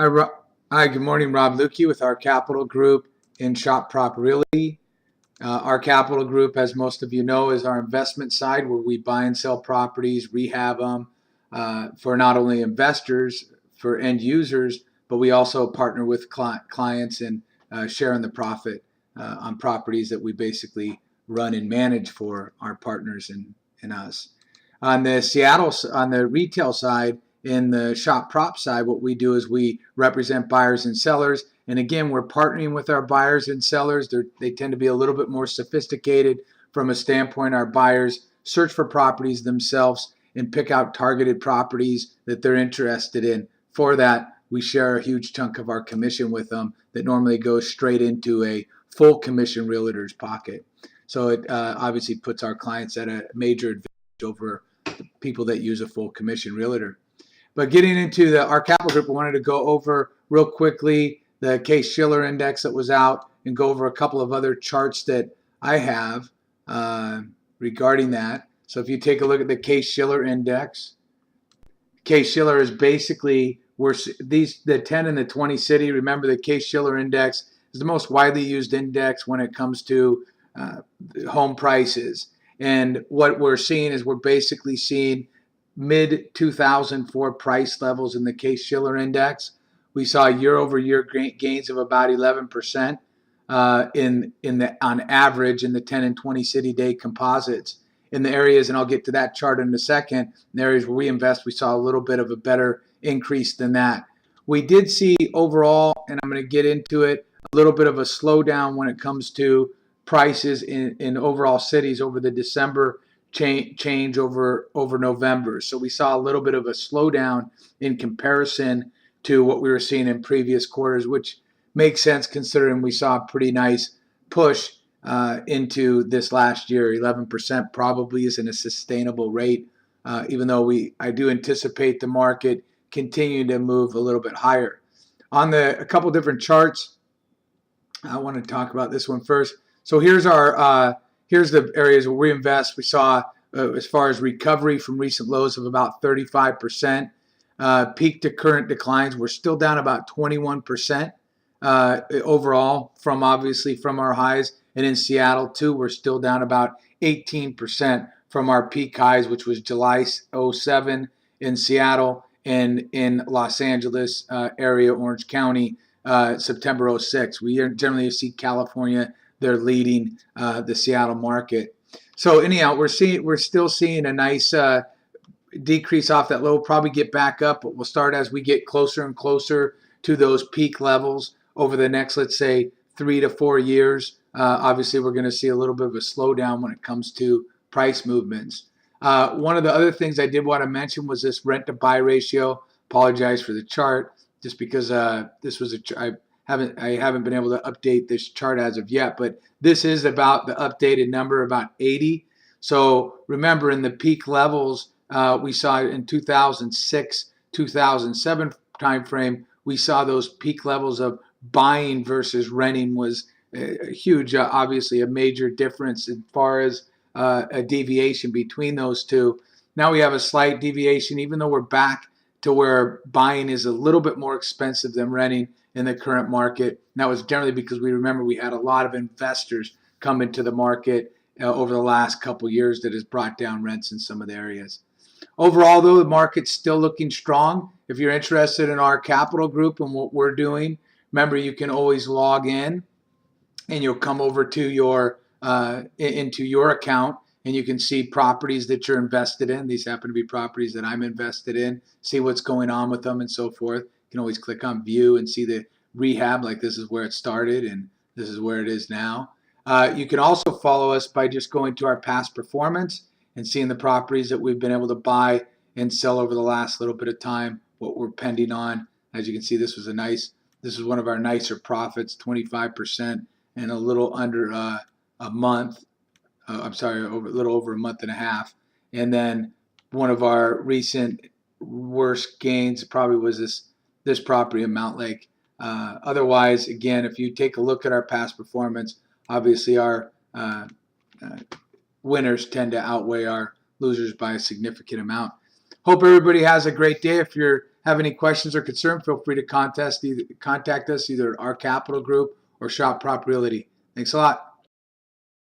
Hi, good morning. Rob Lukey with our Capital Group in Shop Prop Realty. Our Capital Group, as most of you know, is our investment side where we buy and sell properties, rehab them for not only investors, for end users, but we also partner with clients and share in the profit on properties that we basically run and manage for our partners and us. On the retail side, in the shop prop side, what we do is we represent buyers and sellers. And again, we're partnering with our buyers and sellers. They tend to be a little bit more sophisticated from a standpoint. Our buyers search for properties themselves and pick out targeted properties that they're interested in. For that, we share a huge chunk of our commission with them that normally goes straight into a full commission realtor's pocket. So it obviously puts our clients at a major advantage over people that use a full commission realtor. But getting into our capital group, I wanted to go over real quickly the Shiller index that was out and go over a couple of other charts that I have regarding that. So if you take a look at the Shiller index, Shiller is basically the 10 and the 20 city. Remember, the Shiller index is the most widely used index when it comes to home prices. And what we're seeing is we're basically seeing mid 2004 price levels in the Shiller index. We saw year-over-year gains of about 11% on average in the 10 and 20 city day composites. In the areas, and I'll get to that chart in a second, in the areas where we invest, we saw a little bit of a better increase than that. We did see overall, and I'm going to get into it, a little bit of a slowdown when it comes to prices in overall cities over the December change over November. So we saw a little bit of a slowdown in comparison to what we were seeing in previous quarters, which makes sense considering we saw a pretty nice push into this last year. 11% probably isn't a sustainable rate, even though I do anticipate the market continuing to move a little bit higher. On a couple different charts, I want to talk about this one first. So here's the areas where we invest. We saw, as far as recovery from recent lows, of about 35%. Peak to current declines, we're still down about 21% overall from our highs. And in Seattle, too, we're still down about 18% from our peak highs, which was July 07 in Seattle, and in Los Angeles area, Orange County, September 06. We generally see California, they're leading the Seattle market. So anyhow, we're still seeing a nice decrease off that low. Probably get back up, but we'll start as we get closer and closer to those peak levels over the next, let's say, 3 to 4 years. Obviously, we're going to see a little bit of a slowdown when it comes to price movements. One of the other things I did want to mention was this rent to buy ratio. Apologize for the chart, just because this was I haven't been able to update this chart as of yet, but this is about the updated number, about 80. So remember, in the peak levels we saw in 2006, 2007 timeframe, we saw those peak levels of buying versus renting was huge, obviously a major difference as far as a deviation between those two. Now we have a slight deviation, even though we're back to where buying is a little bit more expensive than renting in the current market. And that was generally because we had a lot of investors come into the market over the last couple years that has brought down rents in some of the areas. Overall, though, the market's still looking strong. If you're interested in our capital group and what we're doing, remember, you can always log in and you'll come over to your into your account, and you can see properties that you're invested in. These happen to be properties that I'm invested in, see what's going on with them and so forth. You can always click on view and see the rehab, like this is where it started and this is where it is now. You can also follow us by just going to our past performance and seeing the properties that we've been able to buy and sell over the last little bit of time, what we're pending on. As you can see, this is one of our nicer profits, 25% in a little under a month. A little over a month and a half. And then one of our recent worst gains probably was this property in Mount Lake. Otherwise, again, if you take a look at our past performance, obviously our winners tend to outweigh our losers by a significant amount. Hope everybody has a great day. If you're have any questions or concern, feel free to contact us either at our capital group or Shop Prop Realty. Thanks a lot.